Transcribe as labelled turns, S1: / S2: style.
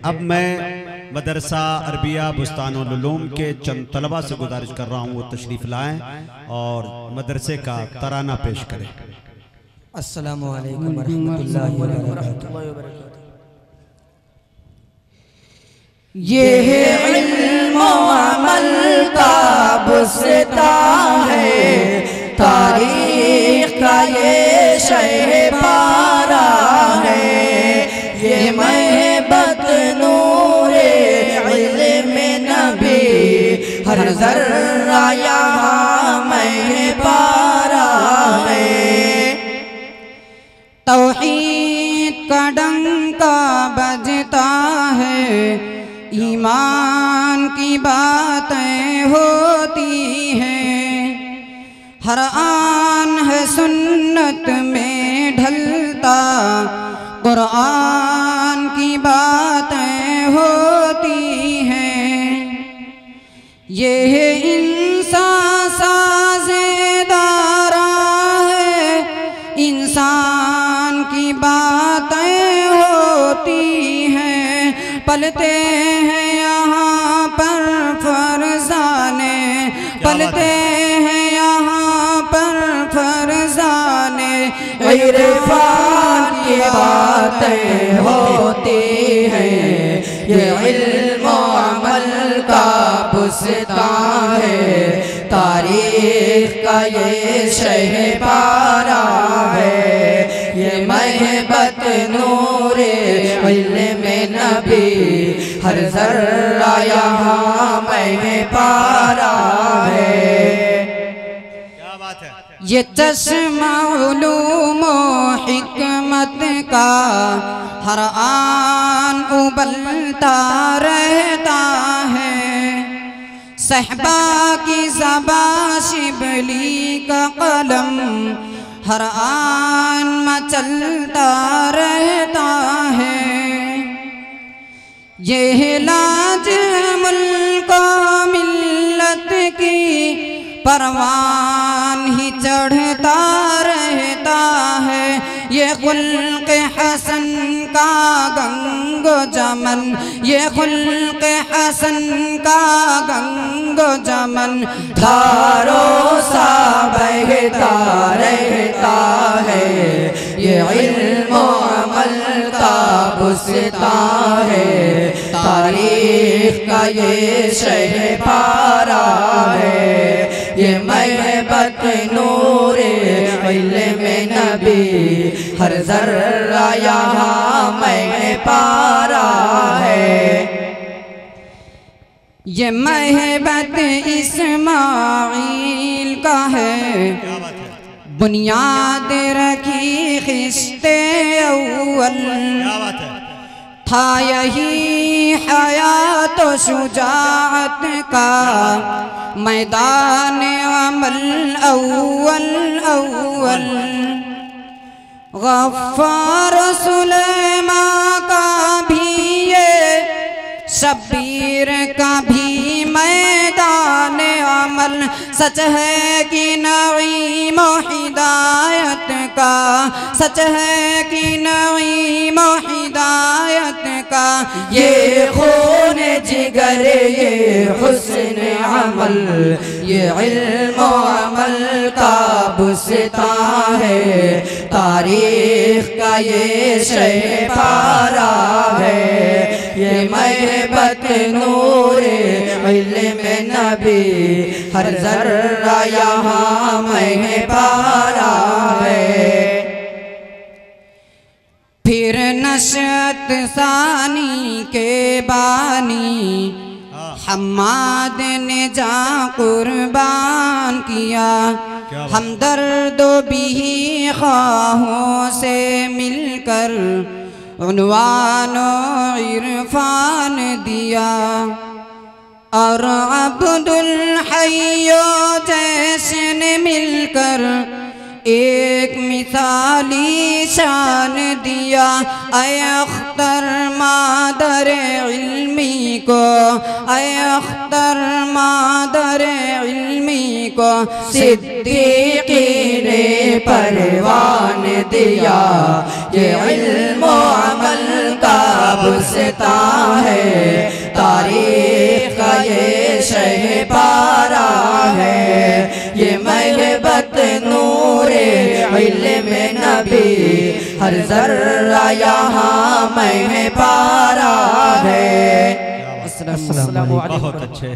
S1: अब मैं मदरसा अरबिया बुस्तानुल उलूम के चंद तलबा से गुजारिश कर रहा हूँ वो तशरीफ़ लाएं और मदरसे का तराना पेश करें।
S2: अस्सलामु अलैकुम वरहमतुल्लाहि वबरकातुहू। ये इल्म अमल का बुस्ता है, तारीख का ये शहपारा है। ये महबत नूरे इल्म नबी, हर ज़र्रा यहाँ महपारा है। तौहीद का डंका बजता है, ईमान की बातें होती हैं। हर आन है सुन्नत में ढलता, कुरान की बातें होती हैं। ये इंसान साज़ेदारा है, इंसान की बातें होती हैं। पलते हैं यहाँ पर फरज़ाने, पलते हैं यहाँ पर फरज़ाने। इरफान की बातें होती हैं। ये इल्म अमल का बुस्ता है, तारीख का ये शहपारा है। ये महबत नूरे इल्म नबी, हर ज़र्रा यहाँ महपारा है।
S1: क्या बात है।
S2: ये चश्मा उलूम व हिकमत का हर आन उबलता रहता है। सहबा की ज़बा शिबली का कलम हर आन मचलता रहता है। ये लाज मुल्क मिल्लत की परवान ही चढ़ता रहता है। ये खुल्क़ हसन का गंगो जमन, ये खुल्क़ हसन का गंगो जमन धारों सा बहता रहता है। ये इल्म अमल का बुस्ता है, तारीख का ये शहपारा है। ये महबत नूरे इल्म नबी, हर ज़र्रा यहाँ महपारा है। ये महबत इस्माईल का है, बुनियाद रखी ख़िश्ते अव्वल। था यही हयात व शुजाअत का मैदान अमल अव्वल अव्वल। गफ्फार सुलेमान का भी ये, शब्बीर का भी मैदान अमल। सच है कि नईम हिदायत का, सच है कि नईम हिदायत का। ये खून जिगर ये हुस्न अमल, ये इल्म अमल का बुस्ता है। तारीख का ये शहपारा है। ये महबत नूरे इल्म नबी, हर ज़र्रा यहाँ महपारा है। फिर नशअत सानी के बानी, हम्माद ने जा कुर्बान किया। हम दर्दो भी ख्वाहों से मिलकर उन्वानो इरफान दिया। और अब्दुल हय्यो जैसे ने मिलकर एक मिसाली शान दिया। ऐ अख्तर मादर इल्मी को, ऐ अख्तर मादर इल्मी को, सिद्दीकी ने परवान दिया। ये इल्म अमल का बुस्ता पारा है, ये महबत नूरे इल्म नबी, हर जर्रा यहाँ मैं पारा है।
S1: बहुत अच्छे।